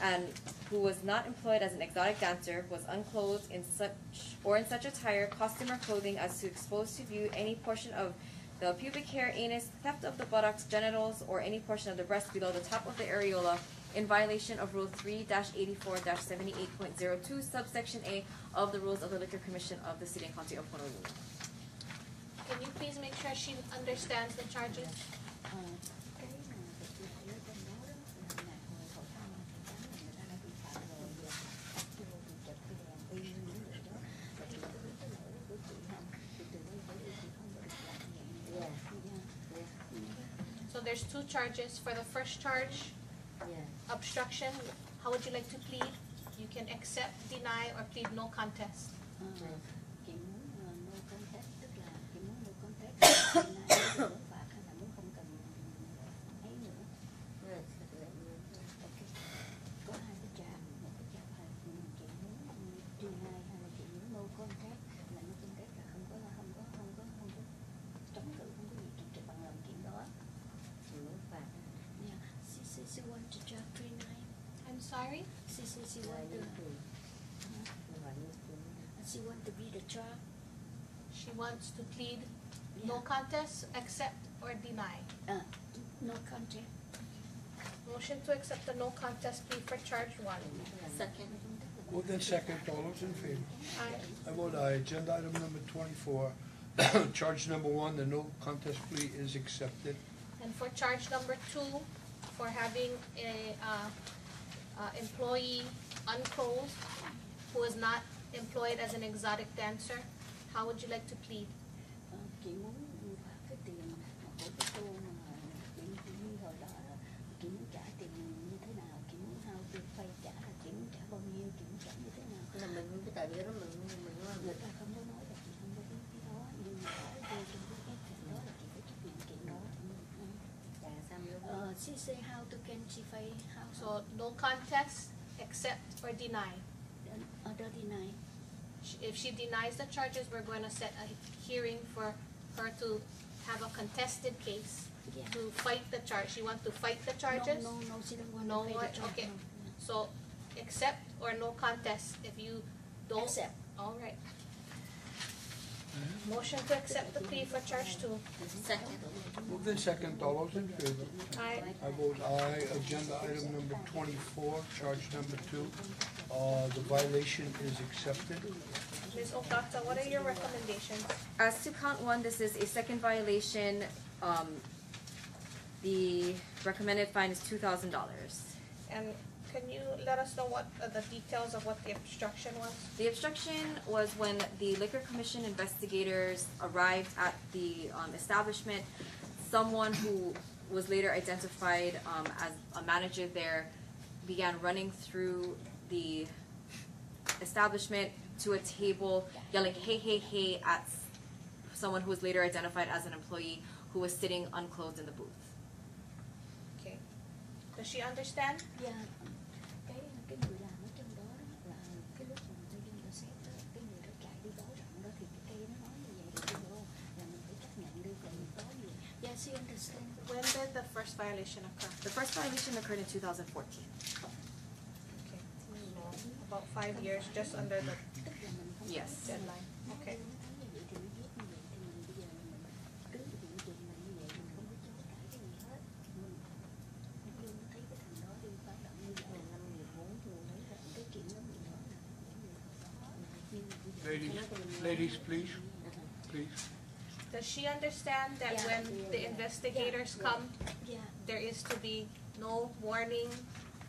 and who was not employed as an exotic dancer, was unclothed in such attire, costume, or clothing as to expose to view any portion of the pubic hair, anus, cleft of the buttocks, genitals, or any portion of the breast below the top of the areola, in violation of Rule 3-84-78.02, subsection A of the Rules of the Liquor Commission of the city and county of Honolulu. Can you please make sure she understands the charges? there's two charges. For the first charge, obstruction, how would you like to plead? You can accept, deny, or plead no contest. Chị muốn no contact, tức là chị muốn no contact là xử phạt hay là muốn không cần ấy nữa. Ok. Có hai cái trạm, một cái trạm là chị muốn deny hay là chị muốn no contact, là no contact là không có chống cự, không có gì trừng trị bằng lòng chuyện đó. Xử phạt. Yeah. She want to charge 39. I'm sorry? She want to be the charge. She wants to plead no contest, accept, or deny. No contest. Motion to accept the no contest plea for charge 1. Second. Moved in second, all those in favor? Aye. I vote aye. Agenda item number 24, charge number 1, the no contest plea is accepted. And for charge number 2, for having a employee unclothed who is not employed as an exotic dancer, how would you like to plead? Chị muốn phạt cái tiền của cái cô mà chị nghi ngờ là chị muốn trả tiền như thế nào, chị muốn how to pay trả là chị muốn trả bao nhiêu, chị muốn trả như thế nào. Là mình cái tài liệu đó mình người ta không có nói là chị không có biết cái đó, nhưng mà ở trong cái chuyện đó là chị phải chấp nhận chuyện đó. She say how to can she pay how? So no contest, accept, or deny. Deny. If she denies the charges, we're going to set a hearing for her to have a contested case to fight the charge. She wants to fight the charges? No, she don't want No to pay more? the charge. Okay. No. So accept or no contest. If you don't. Accept. All right. Motion to accept the plea for charge 2. Second. Moved in second, all those in favor? Aye. I vote aye. Agenda item number 24, charge number 2, the violation is accepted. Ms. Okata, what are your recommendations? As to count 1, this is a second violation. The recommended fine is $2,000. And can you let us know what the details of what the obstruction was? The obstruction was when the Liquor Commission investigators arrived at the establishment. Someone who was later identified as a manager there began running through the establishment to a table, yelling "Hey, hey, hey" at someone who was later identified as an employee who was sitting unclothed in the booth. Okay. Does she understand? Yeah. Cái người làm ở trong đó là cái lúc mà người dân đã xét đó, cái người đó chạy đi báo rộng đó thì cái cây nó nói như vậy thì đúng không? Là mình phải chấp nhận đi còn mình có gì. Yeah, she understand. When did the first violation occur? The first violation occurred in 2014. Okay. About 5 years, just under the Yes. deadline. Okay. Ladies, please, please. Does she understand that when the investigators come, there is to be no warning,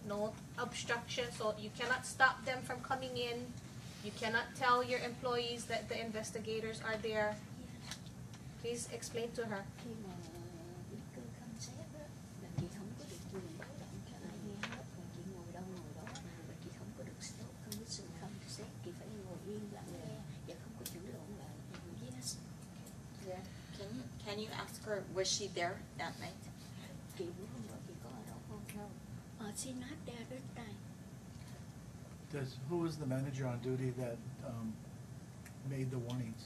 no obstruction, so you cannot stop them from coming in, you cannot tell your employees that the investigators are there? Please explain to her. Khi mà bí thư khám xét á, là chị không có được quyền báo động cho ai nghe hết, và chị ngồi đâu ngồi đó, và chị không có được stop, không có sự khám xét, chị phải ngồi yên lặng nghe, và không có chửi lộn lại. Yes. Yeah. Can you ask her, was she there that night? Chị bữa hôm đó chị có ở đó không? No. She not there that time. Who was the manager on duty that made the warnings?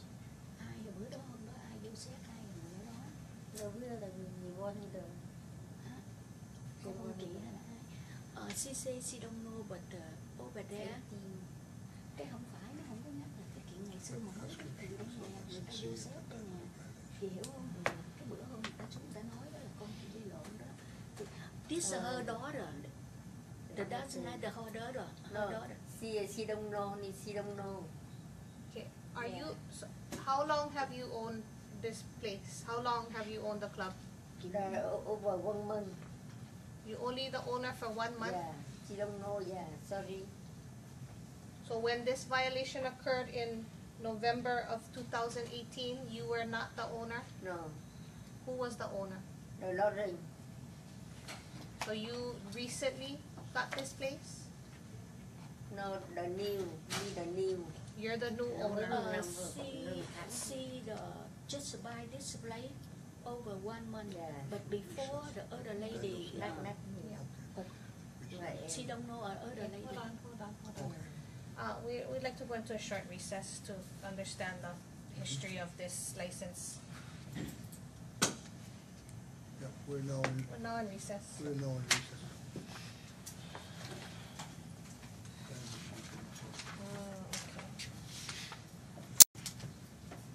Ai ở bữa đó hôm đó ai vô xét ai ở bữa đó? Rồi bữa đó là người quan được. Hả? Cô chị hay là ai? She say she don't know but over there. Cái không phải, nó không có nhắc là cái chuyện ngày xưa mà hết thì ở nhà người ta vô xét đây nè. Chị hiểu không? Cái bữa hôm người ta xuống người ta nói đó là con chị đi lộn đó. This her daughter. The daughter not the her daughter. Her daughter. She don't know, she don't know. Okay. Are you? So how long have you owned this place? How long have you owned the club? Over 1 month. You only the owner for 1 month? Yeah, she don't know. Yeah, sorry. So when this violation occurred in November of 2018, you were not the owner? No. Who was the owner? The Lauren. So you recently got this place? No, the new, me the new. You're the new owner. She just buy this place over 1 month. Yeah. But before the other lady, Like that. she don't know other lady. Hold on. We'd like to go into a short recess to understand the history of this license. Yeah, we're now in recess. We're now in recess.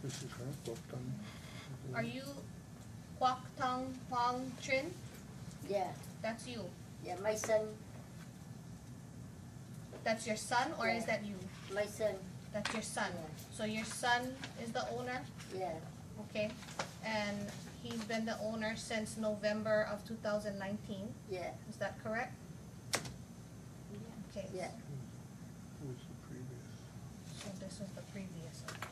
This is her, Kwok-Tang. Are you Kwok Tang Huang Trin? Yeah. That's you. Yeah, my son. That's your son, or is that you? My son. That's your son. Yeah. So your son is the owner? Yeah. Okay. And he's been the owner since November of 2019. Yeah. Is that correct? Okay. Yeah. Who was the previous? So this was the previous. Okay.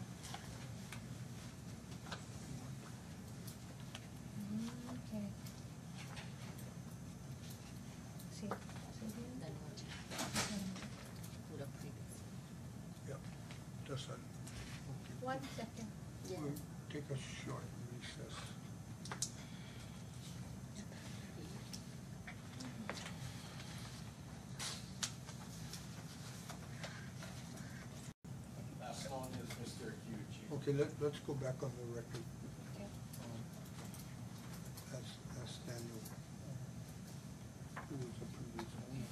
Okay. See. Yeah, just that. 1 second. Yeah. We'll take a short recess. Last one is Mr. Hugh. Okay, let's go back on the record. As Daniel, who was the previous owner,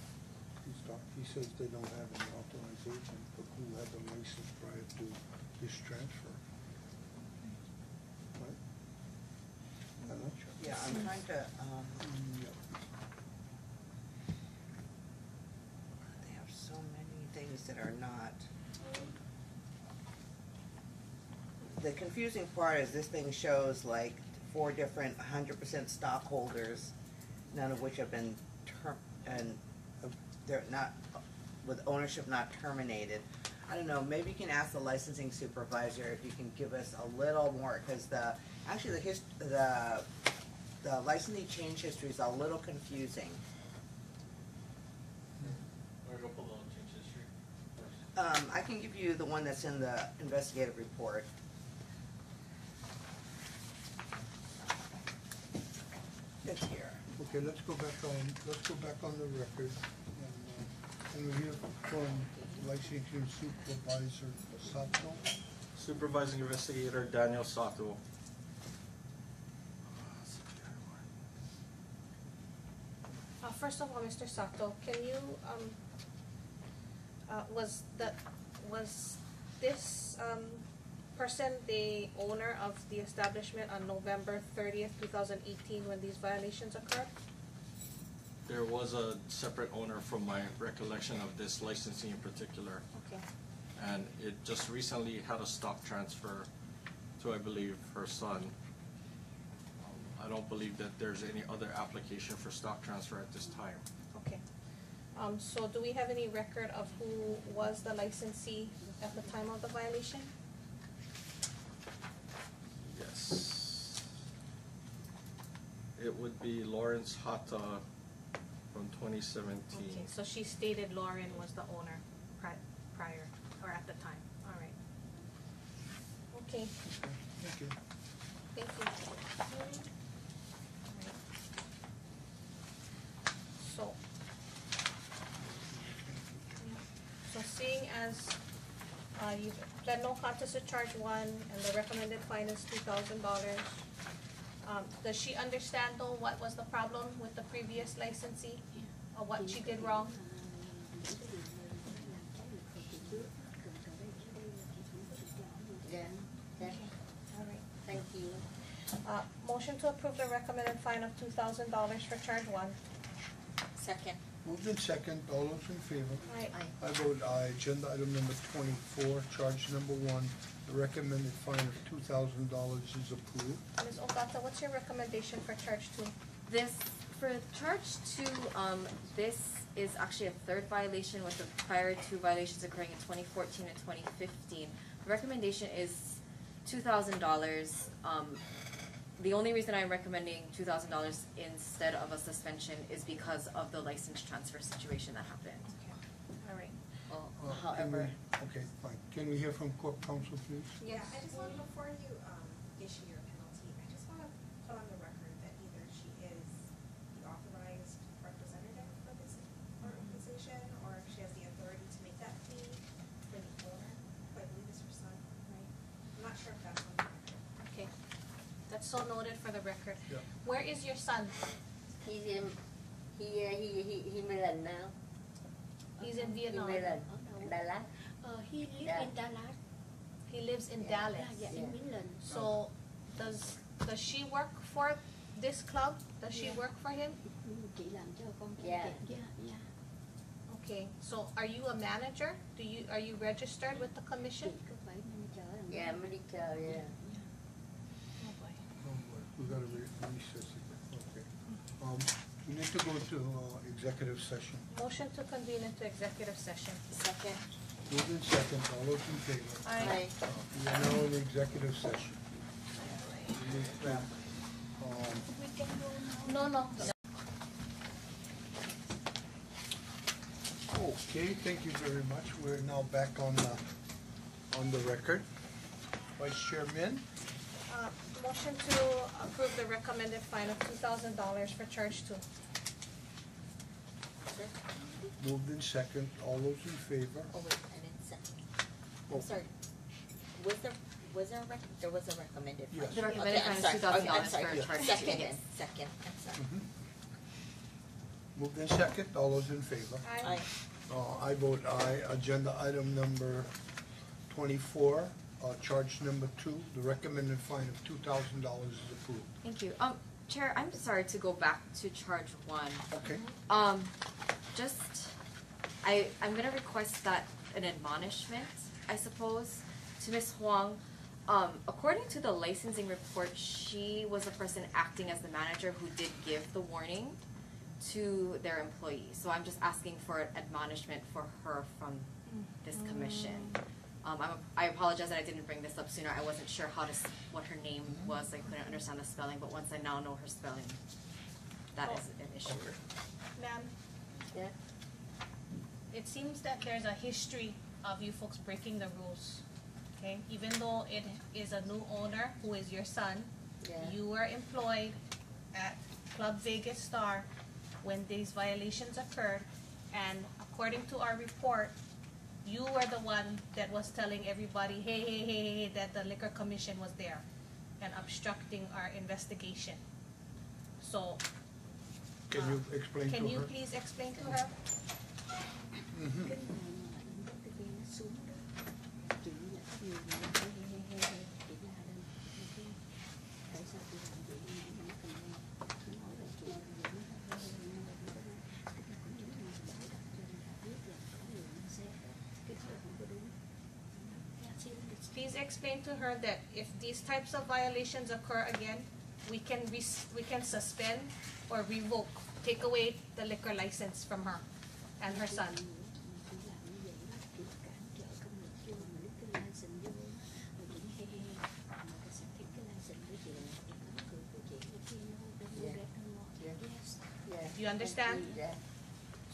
he says they don't have any authorization, but who had the license prior to his transfer? Right? I'm not sure. Yeah, I'm trying to, Yeah. they have so many things that are not. The confusing part is this thing shows like 4 different 100% stockholders, none of which have been they're not, with ownership not terminated. I don't know, maybe you can ask the licensing supervisor if you can give us a little more, because the licensing change history is a little confusing. We're gonna pull the change history. I can give you the one that's in the investigative report. It's here. Okay, let's go back on the record, and we hear from licensing supervisor Sato. Supervising Investigator Daniel Sato. First of all, Mr. Sato, can you was this person the owner of the establishment on November 30th, 2018 when these violations occurred? There was a separate owner from my recollection of this licensing in particular. Okay. And it just recently had a stock transfer to, I believe, her son. I don't believe that there's any other application for stock transfer at this time. Okay. So do we have any record of who was the licensee at the time of the violation? Yes. It would be Lawrence Hata from 2017. Okay, so she stated Lauren was the owner prior, or at the time, all right. Okay. Thank you. Thank you. Alright. So seeing as you've pled no contest to charge 1 and the recommended fine is $2,000, does she understand though what was the problem with the previous licensee, or what she did wrong? Yeah. Yeah. Alright. Thank you. Motion to approve the recommended fine of $2,000 for charge 1. Second. Moved in second, all those in favor? Aye. I vote aye. Agenda item number 24, charge number 1, the recommended fine of $2,000 is approved. Ms. Ogata, what's your recommendation for charge 2? This, for charge 2, this is actually a 3rd violation with the prior 2 violations occurring in 2014 and 2015. The recommendation is $2,000. the only reason I'm recommending $2,000 instead of a suspension is because of the license transfer situation that happened. All right. Can we, okay, fine. Can we hear from court counsel, please? Yeah, I just want, before you issue your penalty, I just want to put on the record that either she is the authorized representative for this organization, or if she has the authority to make that plea for the owner, who I believe is her son, right? I'm not sure if that's on the record. Okay. That's so noted for the record. Yeah. Where is your son? He's in, he Milan now. He's in Vietnam. Milan, Dallas. He lives Yeah. in Dallas. He lives in Yeah. Dallas. Yeah, in Midland. So does she work for this club? Does she work for him? Chị làm cho con Yeah. Yeah. Okay. So are you a manager? Are you registered with the commission? Chị có phải manager ở đằng Yeah, đó. medical, yeah. Oh boy. Oh, boy, we gotta recess it, okay. We need to go to executive session. Motion to convene into executive session. Second. Move in second, all those in favor? Aye. We are now in executive session. We need to, We can go now. No. Okay, thank you very much. We're now back on the record. Vice Chairman, Motion to approve the recommended fine of $2,000 for charge 2. moved in second, all those in favor? Oh wait, I didn't say. Oh. I'm sorry. There was a recommended fine. Yes. The recommended Okay, I'm fine is sorry. $2,000 I'm sorry. for charge 2. Second, Yes. second, I'm sorry. Moved in second, all those in favor? Aye. I vote aye. Agenda item number 24, charge number 2, the recommended fine of $2,000 is approved. Thank you. Chair, I'm sorry to go back to charge 1. Okay. I'm gonna request that an admonishment, I suppose, to Ms. Huang. According to the licensing report, she was the person acting as the manager who did give the warning to their employees. So I'm just asking for an admonishment for her from this commission. I apologize that I didn't bring this up sooner. I wasn't sure what her name was. I couldn't understand the spelling, but once I now know her spelling, that is an issue. Ma'am, Yeah. it seems that there's a history of you folks breaking the rules. Okay, even though it is a new owner who is your son, Yeah. you were employed at Club Vegas Star when these violations occurred, and according to our report, you were the one that was telling everybody, hey, that the liquor commission was there and obstructing our investigation. So, Can you explain to her? can you please explain to her? Mhm. Cái ngày mà em bắt cái viên nó xuống đó, chị là nhiều người nói chị la lên, tại sao chị làm vậy mà nó cầm lên, nó nói là chị làm vậy nó cũng những người bảo đặt cho người ta biết là có người nó sẽ cái đó là không có đúng. Please explain to her that if these types of violations occur again, we can suspend or revoke, take away the liquor license from her and her son. Chị làm như vậy đó, chị cản trở công việc chưa mà lấy cái license vô á, rồi chị he mà ta sẽ thích cái license của chị là chị cấm cửa của chị cái kia nó don't do that no more. Yes. Yeah. You understand? Yeah.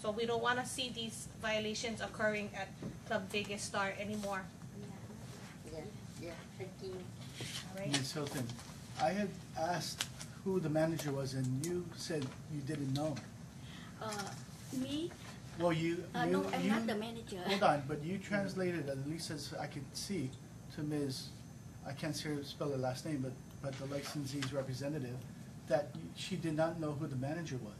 So we don't want to see these violations occurring at Club Vegas Star anymore. Yeah, thank you. All right? Ms. Hilton, I had asked who the manager was and you said you didn't know. Me? Well, you No, I'm you- not the manager. Hold on, but you translated, at least as I could see, to Ms., I can't see her spell her last name, but the licensee's representative, that she did not know who the manager was.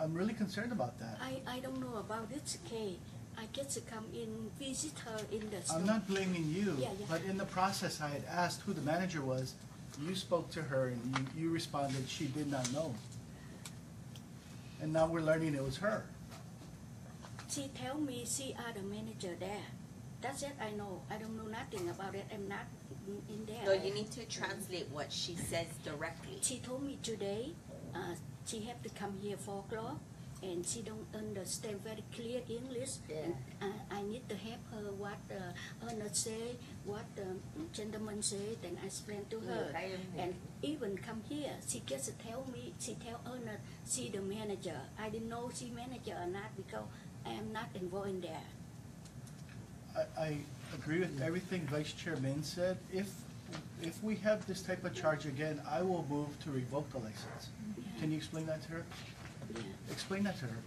I'm really concerned about that. I don't know about this case. I just come in, visit her in the store. I'm not blaming you, Yeah. but in the process, I had asked who the manager was. You spoke to her and you responded she did not know. And now we're learning it was her. She tell me she are the manager there. That's it I know. I don't know nothing about it. I'm not in there. No, you need to translate what she says directly. She told me today, she have to come here 4 o'clock and she don't understand very clear English. Yeah. And I need to help her what the owner say, what the gentleman say, then I explain to her. And even come here, she just tell me, she tell owner, she the manager. I didn't know she manager or not because I am not involved in there. I agree with everything Vice Chair Min said. If we have this type of charge again, I will move to revoke the license. Can you explain that to her? Explain that to her.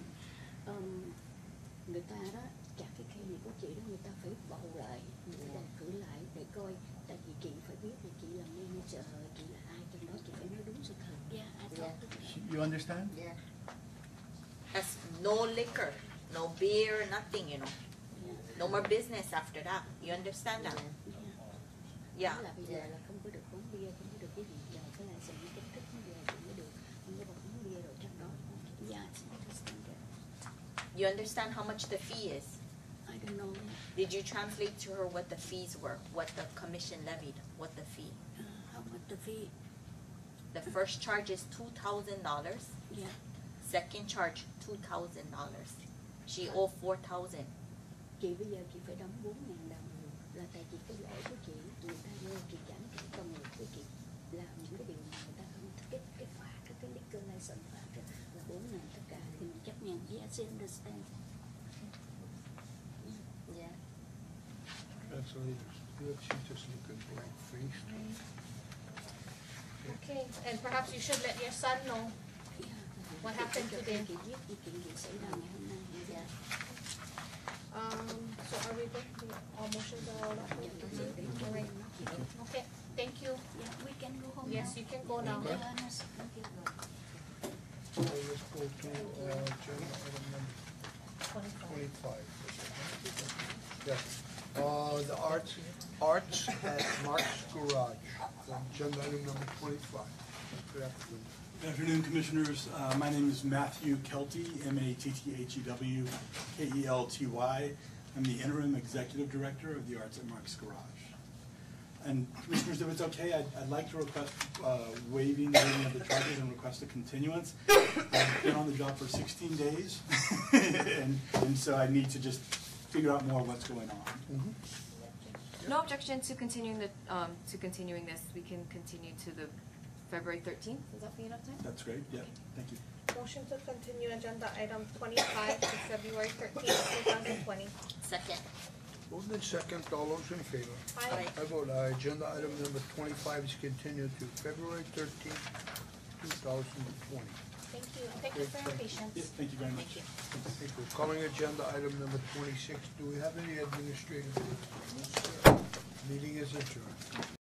Người ta đó, các cái này của chị đó, người ta phải bầu lại, người ta bầu cử lại để coi, tại vì chị phải biết là chị là manager, chị là ai trong đó, chị phải nói đúng sự thật. Yeah, I thought that. You understand? Yeah. That's no liquor, no beer, nothing, you know. No more business after that. You understand that? Yeah. Là bây giờ là không có được uống bia, không có được cái gì, giờ cái là sự kích thích bây giờ chị mới được, không có uống bia rồi trong đó. Yeah, I understand that. You understand how much the fee is? I don't know. Did you translate to her what the fees were, what the commission levied, what the fee? How much the fee? The first charge is $2,000. Yeah. Second charge $2,000. She owed $4,000. Chị bây giờ chị phải đóng 4.000 đồng là tại vì cái lỗi của chị, người ta vô chị chẳng cái công nghiệp của chị làm những cái điều mà người ta không thích, cái phạt, cái liquor license phạt là 4.000 tất cả thì mình chấp nhận. Yes, I understand. Yeah. Translators, she's just looking blank faced. Okay, and perhaps you should let your son know what happened today. So are we good? All motions are all up? All right. Okay, thank you. Yeah, we can go home. Yes, you can go now. Okay. So let's go to agenda item number 25. Yes. The arts at Mark's Garage, agenda item number 25. Good afternoon. Good afternoon, Commissioners. My name is Matthew Kelty, M-A-T-T-H-E-W, K-E-L-T-Y. I'm the Interim Executive Director of the Arts at Mark's Garage. And Commissioners, if it's okay, I'd like to request waiving the reading of the charges and request a continuance. I've been on the job for 16 days, and so I need to just figure out more what's going on. No objection to continuing this. We can continue to the February 13th. Does that be enough time? That's great. Yeah. Thank you. Motion to continue agenda item 25 to February 13th, 2020. Second. Moved in second, all those in favor? Aye. I vote aye. Agenda item number 25 is continued to February 13th, 2020. Thank you. Thank you for your patience. Yes, thank you very much. Thank you. Calling agenda item number 26. Do we have any administrative? Meeting is adjourned.